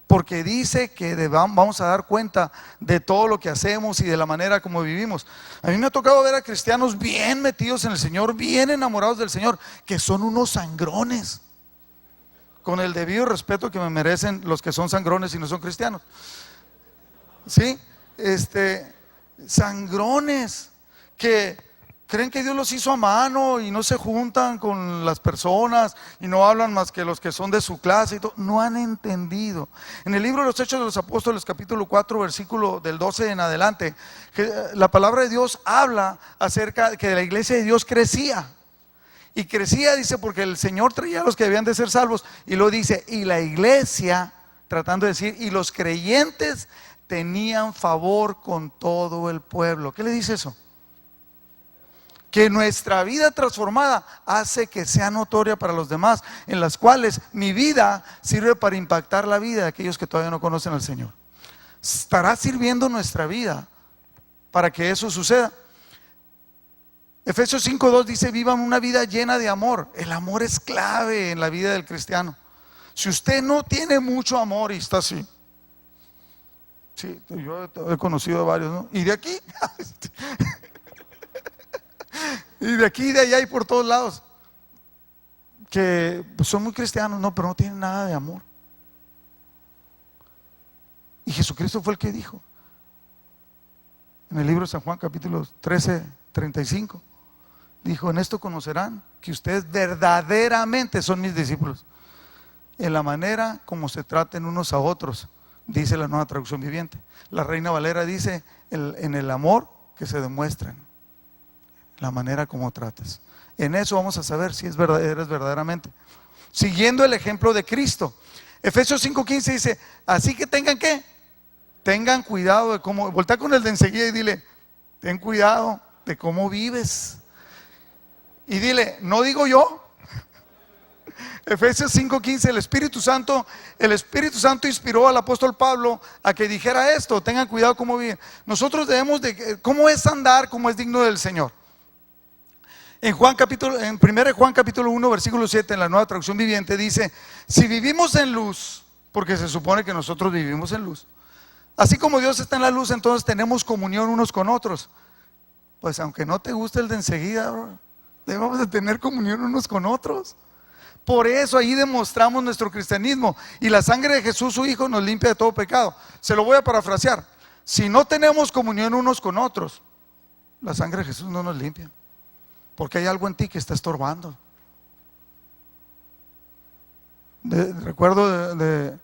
Speaker 1: porque dice que vamos a dar cuenta de todo lo que hacemos y de la manera como vivimos. A mí me ha tocado ver a cristianos bien metidos en el Señor, bien enamorados del Señor, que son unos sangrones, con el debido respeto que me merecen los que son sangrones y no son cristianos. ¿Sí? Sangrones que creen que Dios los hizo a mano y no se juntan con las personas y no hablan más que los que son de su clase y todo. No han entendido. En el libro de los Hechos de los Apóstoles, capítulo 4, versículo del 12 en adelante, la palabra de Dios habla acerca de que la iglesia de Dios crecía. Y crecía, dice, porque el Señor traía a los que debían de ser salvos. Y lo dice, y la iglesia, tratando de decir, y los creyentes tenían favor con todo el pueblo. ¿Qué le dice eso? Que nuestra vida transformada hace que sea notoria para los demás, en las cuales mi vida sirve para impactar la vida de aquellos que todavía no conocen al Señor. Estará sirviendo nuestra vida para que eso suceda. Efesios 5:2 dice, vivan una vida llena de amor. El amor es clave en la vida del cristiano. Si usted no tiene mucho amor y está así, sí, yo he conocido a varios, ¿no? Y de aquí y de aquí y de allá y por todos lados, que pues, son muy cristianos, no, pero no tienen nada de amor. Y Jesucristo fue el que dijo en el libro de San Juan, capítulo 13:35, dijo, en esto conocerán que ustedes verdaderamente son mis discípulos, en la manera como se traten unos a otros, dice la Nueva Traducción Viviente. La Reina Valera dice, en el amor que se demuestran, la manera como tratas. En eso vamos a saber si eres verdaderamente siguiendo el ejemplo de Cristo. Efesios 5:15 dice, así que tengan ¿qué? Tengan cuidado de cómo, voltea con el de enseguida y dile, ten cuidado de cómo vives. Y dile, no digo yo. Efesios 5:15, el Espíritu Santo inspiró al apóstol Pablo a que dijera esto, tengan cuidado cómo viven. Nosotros debemos de, ¿cómo es andar como es digno del Señor? En 1 Juan capítulo 1 versículo 7 en la Nueva Traducción Viviente dice, si vivimos en luz, porque se supone que nosotros vivimos en luz, así como Dios está en la luz, entonces tenemos comunión unos con otros. Pues aunque no te guste el de enseguida, bro, debemos de tener comunión unos con otros. Por eso ahí demostramos nuestro cristianismo. Y la sangre de Jesús, su Hijo, nos limpia de todo pecado. Se lo voy a parafrasear. Si no tenemos comunión unos con otros, la sangre de Jesús no nos limpia, porque hay algo en ti que está estorbando. Recuerdo de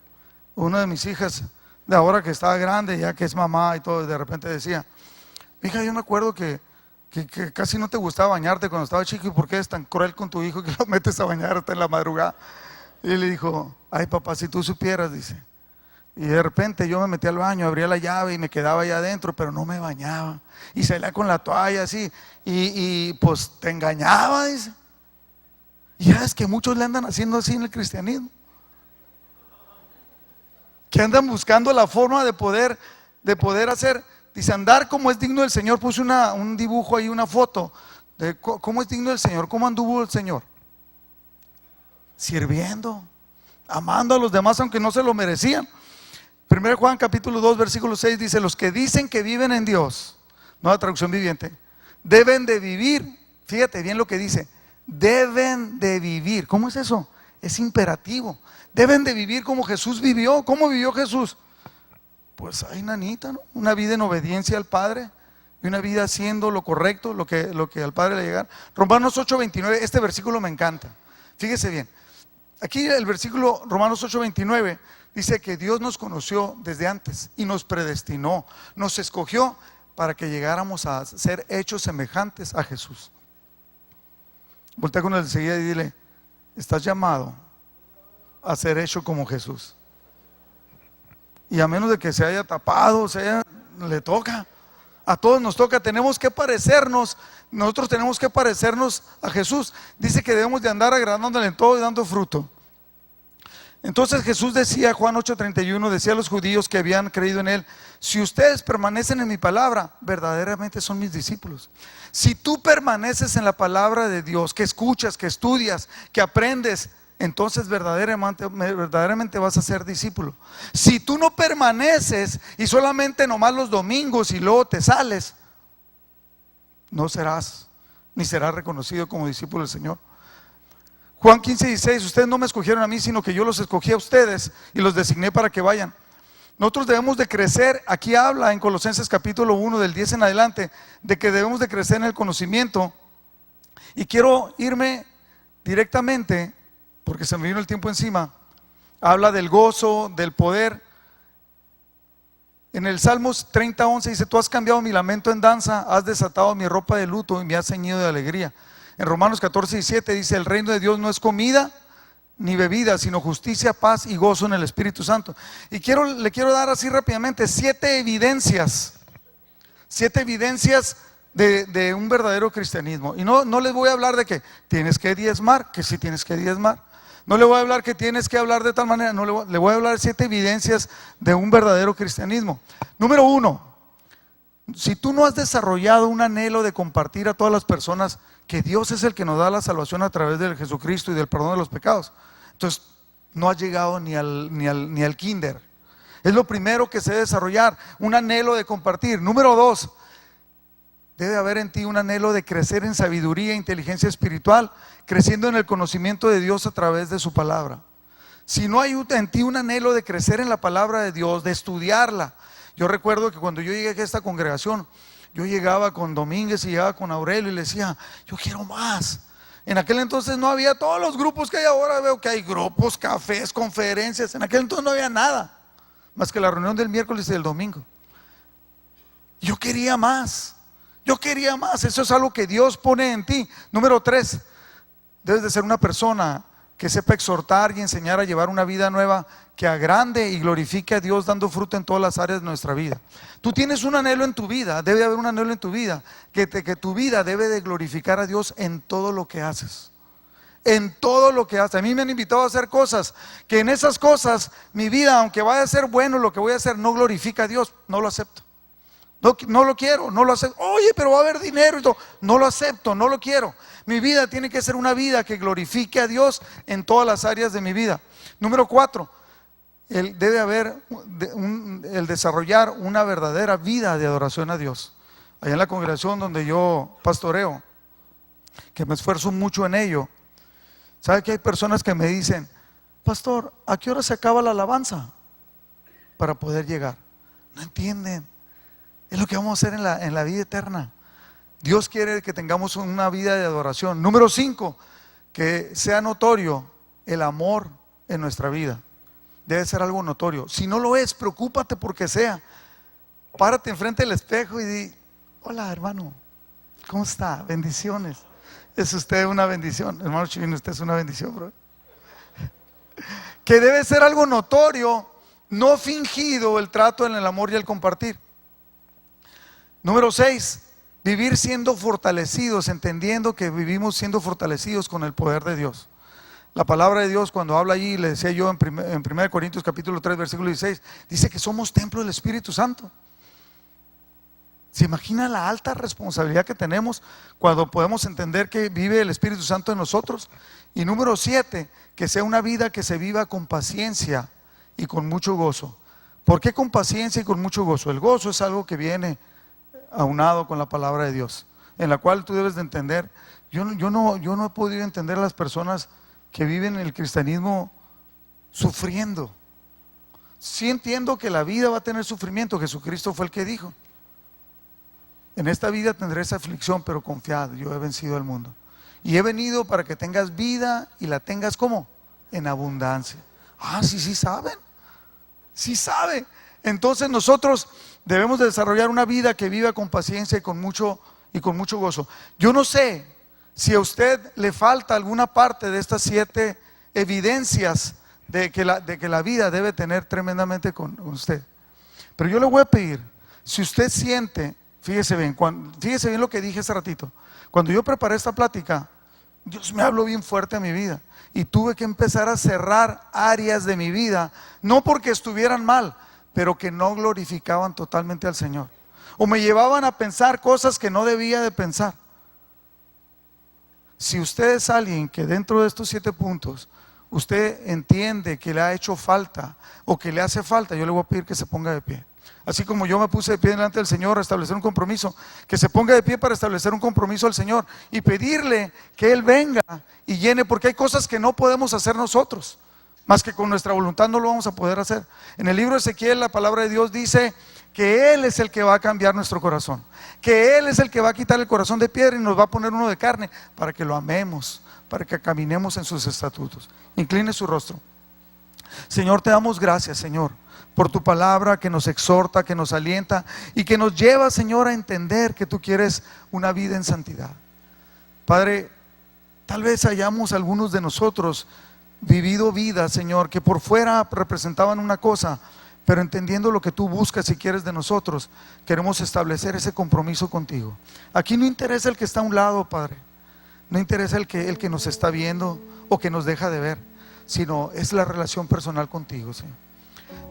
Speaker 1: una de mis hijas, de ahora que estaba grande, ya que es mamá y todo, de repente decía: hija, yo me acuerdo que casi no te gustaba bañarte cuando estaba chico, ¿y por qué eres tan cruel con tu hijo que lo metes a bañar hasta en la madrugada? Y le dijo: ay papá, si tú supieras, dice. Y de repente yo me metí al baño, abría la llave y me quedaba allá adentro, pero no me bañaba. Y salía con la toalla así, y pues te engañaba, dice. Y ya es que muchos le andan haciendo así en el cristianismo, que andan buscando la forma de poder hacer. Dice: andar como es digno del Señor. Puse un dibujo ahí, una foto de cómo es digno del Señor. ¿Cómo anduvo el Señor? Sirviendo, amando a los demás aunque no se lo merecían. 1 Juan capítulo 2 versículo 6 dice: los que dicen que viven en Dios, nueva traducción viviente, deben de vivir. Fíjate bien lo que dice: deben de vivir. ¿Cómo es eso? Es imperativo. Deben de vivir como Jesús vivió. ¿Cómo vivió Jesús? Pues ay, nanita, ¿no? Una vida en obediencia al Padre y una vida haciendo lo correcto, lo que al Padre le llegara. Romanos 8:29, este versículo me encanta. Fíjese bien. Aquí el versículo Romanos 8:29 dice que Dios nos conoció desde antes y nos predestinó, nos escogió para que llegáramos a ser hechos semejantes a Jesús. Voltea con el de enseguida y dile: estás llamado a ser hecho como Jesús. Y a menos de que se haya tapado, le toca. A todos nos toca, tenemos que parecernos. Nosotros tenemos que parecernos a Jesús. Dice que debemos de andar agradándole en todo y dando fruto. Entonces Jesús decía, Juan 8:31, decía a los judíos que habían creído en Él: si ustedes permanecen en mi palabra, verdaderamente son mis discípulos. Si tú permaneces en la palabra de Dios, que escuchas, que estudias, que aprendes, entonces verdaderamente vas a ser discípulo. Si tú no permaneces y solamente nomás los domingos y luego te sales, no serás, ni serás reconocido como discípulo del Señor. Juan 15:16, ustedes no me escogieron a mí, sino que yo los escogí a ustedes y los designé para que vayan. Nosotros debemos de crecer. Aquí habla en Colosenses capítulo 1 del 10 en adelante de que debemos de crecer en el conocimiento. Y quiero irme directamente, porque se me vino el tiempo encima. Habla del gozo, del poder. En el Salmos 30:11 dice: tú has cambiado mi lamento en danza, has desatado mi ropa de luto y me has ceñido de alegría. En Romanos 14:7 dice: el reino de Dios no es comida ni bebida, sino justicia, paz y gozo en el Espíritu Santo. Y le quiero dar así rápidamente 7 evidencias de un verdadero cristianismo. Y no les voy a hablar de que tienes que diezmar, que sí tienes que diezmar. No le voy a hablar que tienes que hablar de tal manera. No, le voy a hablar de 7 evidencias de un verdadero cristianismo. Número 1, si tú no has desarrollado un anhelo de compartir a todas las personas que Dios es el que nos da la salvación a través de Jesucristo y del perdón de los pecados, entonces no has llegado ni al kinder. Es lo primero que se debe desarrollar, un anhelo de compartir. Número 2, debe haber en ti un anhelo de crecer en sabiduría e inteligencia espiritual, creciendo en el conocimiento de Dios a través de su palabra. Si no hay en ti un anhelo de crecer en la palabra de Dios, de estudiarla. Yo recuerdo que cuando yo llegué a esta congregación, yo llegaba con Domínguez y llegaba con Aurelio y le decía: yo quiero más. En aquel entonces no había todos los grupos que hay ahora. Veo que hay grupos, cafés, conferencias. En aquel entonces no había nada más que la reunión del miércoles y del domingo. Yo quería más. Eso es algo que Dios pone en ti. Número 3, debes de ser una persona que sepa exhortar y enseñar a llevar una vida nueva, que agrande y glorifique a Dios, dando fruto en todas las áreas de nuestra vida. Tú tienes un anhelo en tu vida, debe haber un anhelo en tu vida, que tu vida debe de glorificar a Dios en todo lo que haces. En todo lo que haces. A mí me han invitado a hacer cosas, que en esas cosas mi vida, aunque vaya a ser bueno lo que voy a hacer, no glorifica a Dios. No lo acepto. No lo quiero, no lo acepto. Oye, pero va a haber dinero y todo. No lo acepto, no lo quiero. Mi vida tiene que ser una vida que glorifique a Dios en todas las áreas de mi vida. Número 4, debe haber el desarrollar una verdadera vida de adoración a Dios. Allá en la congregación donde yo pastoreo, que me esfuerzo mucho en ello, ¿Sabe que hay personas que me dicen, pastor, ¿a qué hora se acaba la alabanza? Para poder llegar. No entienden. Es lo que vamos a hacer en la vida eterna. Dios quiere que tengamos una vida de adoración. Número 5, que sea notorio el amor en nuestra vida. Debe ser algo notorio. Si no lo es, preocúpate porque sea. Párate enfrente del espejo y di, hola hermano, ¿cómo está? Bendiciones. Es usted una bendición. Hermano Chivino, usted es una bendición, bro. Que debe ser algo notorio, no fingido, el trato en el amor y el compartir. Número 6, vivir siendo fortalecidos, entendiendo que vivimos siendo fortalecidos con el poder de Dios. La palabra de Dios, cuando habla allí, le decía yo en 1 Corintios capítulo 3 versículo 16, dice que somos templo del Espíritu Santo. ¿Se imagina la alta responsabilidad que tenemos cuando podemos entender que vive el Espíritu Santo en nosotros? Y número 7, que sea una vida que se viva con paciencia y con mucho gozo. ¿Por qué con paciencia y con mucho gozo? El gozo es algo que viene aunado con la palabra de Dios, en la cual tú debes de entender. Yo no he podido entender a las personas que viven el cristianismo sufriendo. Sí entiendo que la vida va a tener sufrimiento. Jesucristo fue el que dijo, en esta vida tendré esa aflicción, pero confiad, yo he vencido al mundo. Y he venido para que tengas vida y la tengas ¿cómo? En abundancia. Ah, sí saben. Sí sabe. Entonces nosotros debemos de desarrollar una vida que viva con paciencia y con mucho gozo. Yo no sé si a usted le falta alguna parte de estas 7 evidencias de que la vida debe tener tremendamente con usted. Pero yo le voy a pedir, si usted siente, fíjese bien lo que dije hace ratito. Cuando yo preparé esta plática, Dios me habló bien fuerte a mi vida y tuve que empezar a cerrar áreas de mi vida, no porque estuvieran mal, pero que no glorificaban totalmente al Señor, o me llevaban a pensar cosas que no debía de pensar. Si usted es alguien que dentro de estos 7 puntos usted entiende que le ha hecho falta o que le hace falta, yo le voy a pedir que se ponga de pie. Así como yo me puse de pie delante del Señor a establecer un compromiso, que se ponga de pie para establecer un compromiso al Señor y pedirle que Él venga y llene, porque hay cosas que no podemos hacer nosotros, más que con nuestra voluntad no lo vamos a poder hacer. En el libro de Ezequiel la palabra de Dios dice que Él es el que va a cambiar nuestro corazón, que Él es el que va a quitar el corazón de piedra y nos va a poner uno de carne para que lo amemos, para que caminemos en sus estatutos. Incline su rostro. Señor, te damos gracias, Señor, por tu palabra que nos exhorta, que nos alienta y que nos lleva, Señor, a entender que tú quieres una vida en santidad. Padre, tal vez hayamos algunos de nosotros vivido vidas, Señor, que por fuera representaban una cosa, pero entendiendo lo que tú buscas y quieres de nosotros, queremos establecer ese compromiso contigo. Aquí no interesa el que está a un lado, Padre, no interesa el que nos está viendo o que nos deja de ver, sino es la relación personal contigo, Señor.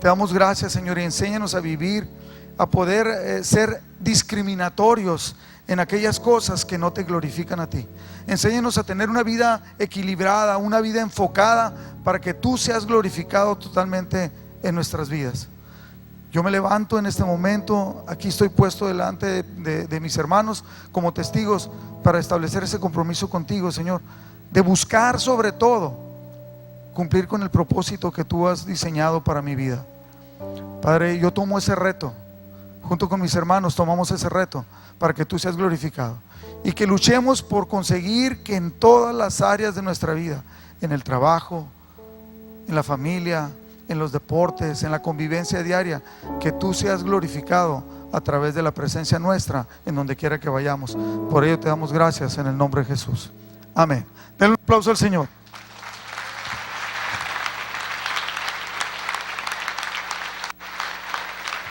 Speaker 1: Te damos gracias, Señor, y enséñanos a vivir, a poder ser discriminatorios en aquellas cosas que no te glorifican a ti. Enséñanos a tener una vida equilibrada, una vida enfocada, para que tú seas glorificado totalmente en nuestras vidas. Yo me levanto en este momento, aquí estoy puesto delante de mis hermanos como testigos para establecer ese compromiso contigo, Señor, de buscar sobre todo cumplir con el propósito que tú has diseñado para mi vida. Padre, yo tomo ese reto, junto con mis hermanos tomamos ese reto para que tú seas glorificado y que luchemos por conseguir que en todas las áreas de nuestra vida, en el trabajo, en la familia, en los deportes, en la convivencia diaria, que tú seas glorificado a través de la presencia nuestra en donde quiera que vayamos. Por ello te damos gracias en el nombre de Jesús. Amén. Denle un aplauso al Señor.